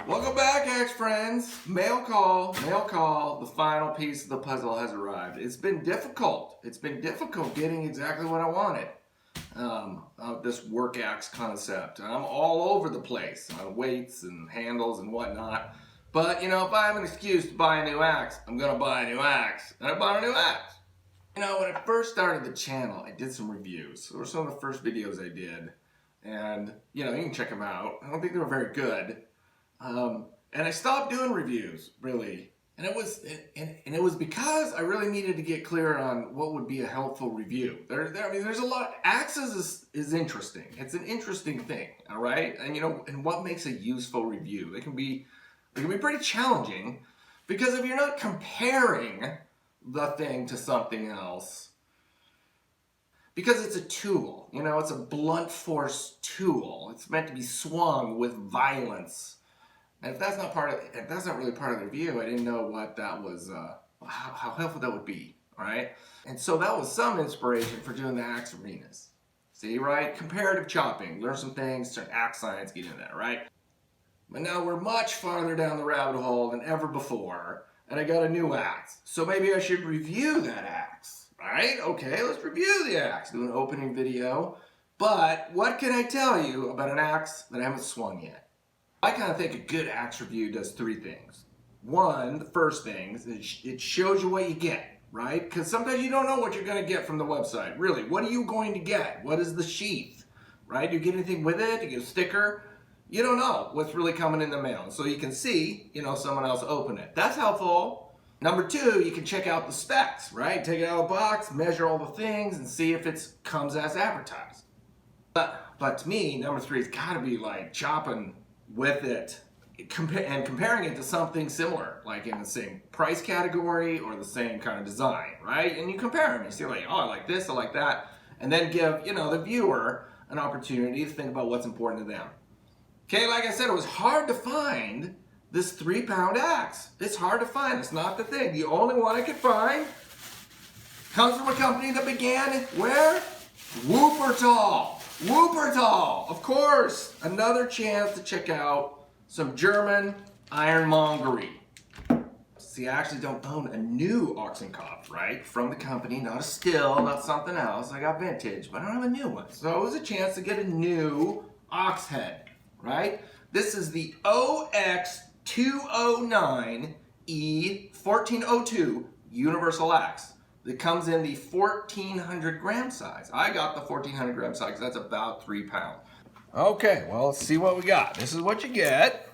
Welcome back, Axe friends. Mail call, the final piece of the puzzle has arrived. It's been difficult. It's been difficult getting exactly what I wanted. This work axe concept. I'm all over the place on weights and handles and whatnot. But, you know, if I have an excuse to buy a new axe, I'm going to buy a new axe. And I bought a new axe. You know, when I first started the channel, I did some reviews. They were some of the first videos I did. And, you know, you can check them out. I don't think they were very good. And I stopped doing reviews, really. And it was because I really needed to get clear on what would be a helpful review. I mean, there's a lot. Axes is interesting. It's an interesting thing, all right? And you know, and what makes a useful review? They can be pretty challenging because if you're not comparing the thing to something else, because it's a tool, you know, it's a blunt force tool. It's meant to be swung with violence. And if that's not really part of the review, I didn't know what that was, how helpful that would be, all right? And so that was some inspiration for doing the axe arenas. See, right? Comparative chopping, learn some things, turn axe science, get into that, right? But now we're much farther down the rabbit hole than ever before, and I got a new axe. So maybe I should review that axe, right? Okay, let's review the axe, do an opening video. But what can I tell you about an axe that I haven't swung yet? I kind of think a good axe review does three things. One, the first thing, is it shows you what you get, right? Because sometimes you don't know what you're going to get from the website. Really, what are you going to get? What is the sheath, right? Do you get anything with it? Do you get a sticker? You don't know what's really coming in the mail. So you can see, you know, someone else open it. That's helpful. Number two, you can check out the specs, right? Take it out of the box, measure all the things, and see if it comes as advertised. But to me, number three has got to be like chopping with it and comparing it to something similar, like in the same price category or the same kind of design, right? And you compare them, you see like, oh, I like this, I like that, and then give, you know, the viewer an opportunity to think about what's important to them. Okay, like I said, it was hard to find this 3-pound axe. It's hard to find, it's not the thing. The only one I could find comes from a company that began where? Wuppertal. Wuppertal, of course. Another chance to check out some German ironmongery. See, I actually don't own a new Ochsenkopf, right? From the company, not a still, not something else. I got vintage, but I don't have a new one. So it was a chance to get a new ox head, right? This is the X209 E1402 Universal Axe. It comes in the 1,400 gram size. I got the 1,400 gram size because that's about 3 pounds. Okay, well, let's see what we got. This is what you get.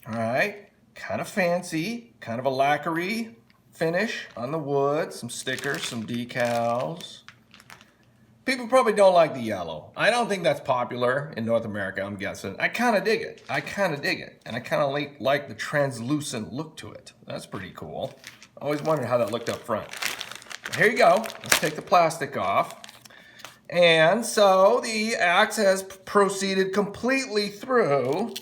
All right, kind of fancy, kind of a lacquery finish on the wood, some stickers, some decals. People probably don't like the yellow. I don't think that's popular in North America, I'm guessing. I kind of dig it. And I kind of like the translucent look to it. That's pretty cool. I always wondered how that looked up front. Here you go. Let's take the plastic off. And so the axe has proceeded completely through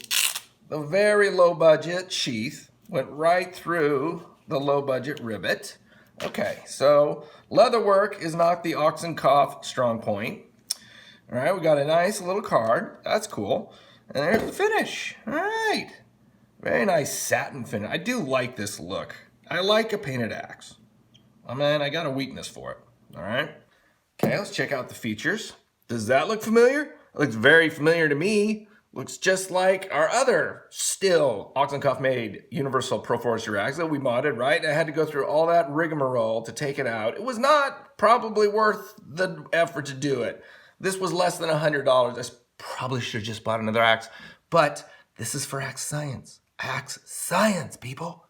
the very low budget sheath, went right through the low budget rivet. Okay, so leather work is not the Ochsenkopf strong point. All right, we got a nice little card. That's cool. And there's the finish. All right. Very nice satin finish. I do like this look. I like a painted axe. I mean, I got a weakness for it, all right? Okay, let's check out the features. Does that look familiar? It looks very familiar to me. Looks just like our other still Ochsenkopf made Universal Pro Forestry axe that we modded, right? I had to go through all that rigmarole to take it out. It was not probably worth the effort to do it. This was less than $100. I probably should have just bought another axe, but this is for axe science. Axe science, people.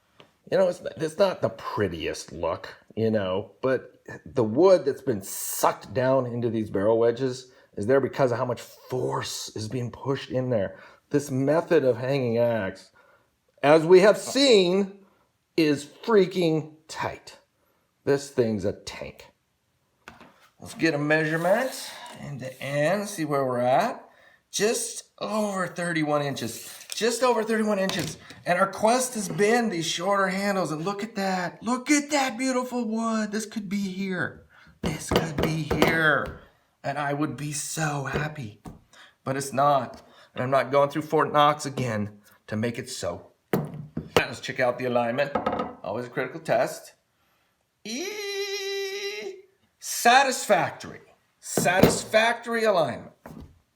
You know, it's not the prettiest look, you know, but the wood that's been sucked down into these barrel wedges is there because of how much force is being pushed in there. This method of hanging axe, as we have seen, is freaking tight. This thing's a tank. Let's get a measurement end to end, see where we're at. Just over 31 inches. Just over 31 inches. And our quest has been these shorter handles. And look at that. Look at that beautiful wood. This could be here. This could be here. and I would be so happy. But it's not. And I'm not going through Fort Knox again to make it so. Let's check out the alignment. Always a critical test. Satisfactory. Satisfactory alignment.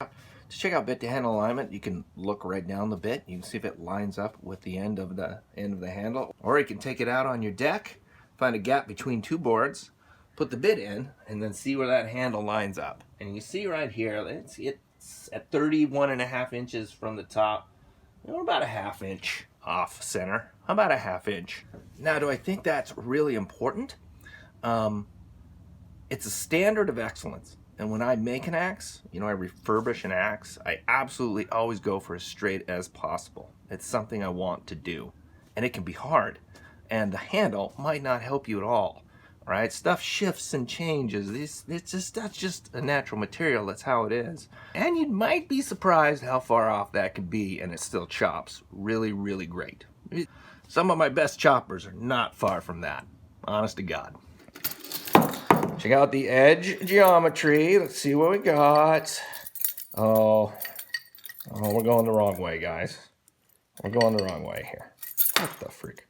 To check out bit to handle alignment, you can look right down the bit. You can see if it lines up with the end of the handle. Or you can take it out on your deck, find a gap between two boards, put the bit in, and then see where that handle lines up. And you see right here, it's at 31.5 inches from the top. We're about a ½ inch off center. How about a ½ inch? Now, do I think that's really important? It's a standard of excellence. And when I make an axe, I refurbish an axe, I absolutely always go for as straight as possible. It's something I want to do. And it can be hard. And the handle might not help you at all. Right? Stuff shifts and changes. That's just a natural material. That's how it is. And you might be surprised how far off that could be, and it still chops really, really great. Some of my best choppers are not far from that. Honest to God. Check out the edge geometry. Let's see what we got. Oh, we're going the wrong way, guys. We're going the wrong way here. What the freak?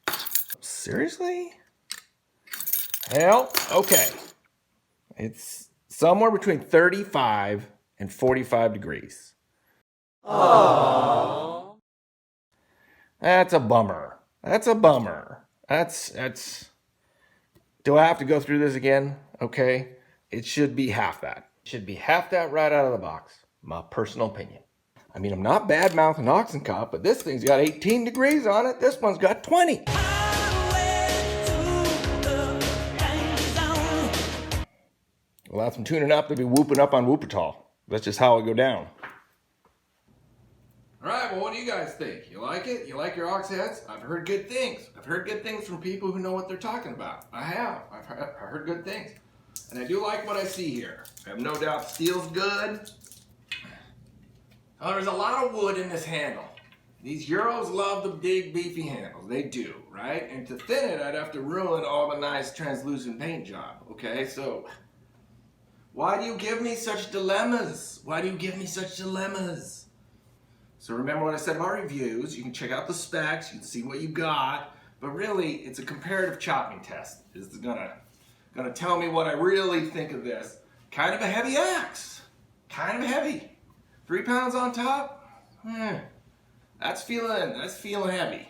Seriously? Well, okay. It's somewhere between 35 and 45 degrees. Aww. That's a bummer. That's a bummer. That's... Do I have to go through this again? Okay. It should be half that. It should be half that right out of the box. My personal opinion. I mean, I'm not bad-mouthing Ochsenkopf, but this thing's got 18 degrees on it. This one's got 20. Without some tuning up, they'll be whooping up on Whoopertall. That's just how it go down. All right, well, what do you guys think? You like it? You like your ox heads? I've heard good things. I've heard good things from people who know what they're talking about. I have. I've heard good things. And I do like what I see here. I have no doubt steel's good. Oh, there's a lot of wood in this handle. These Euros love the big, beefy handles. They do, right? And to thin it, I'd have to ruin all the nice translucent paint job, okay? So... why do you give me such dilemmas? Why do you give me such dilemmas? So remember what I said about reviews. You can check out the specs. You can see what you got. But really, it's a comparative chopping test. It's gonna tell me what I really think of this. Kind of a heavy axe. Kind of heavy. 3 pounds on top? That's feeling heavy.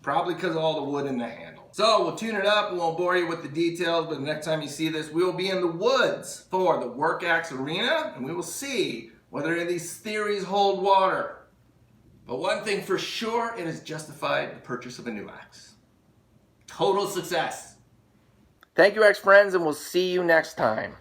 Probably because of all the wood in the handle. So we'll tune it up. We won't bore you with the details, but the next time you see this, we will be in the woods for the work axe arena, and we will see whether any of these theories hold water. But one thing for sure, it has justified the purchase of a new axe. Total success. Thank you, axe friends, and we'll see you next time.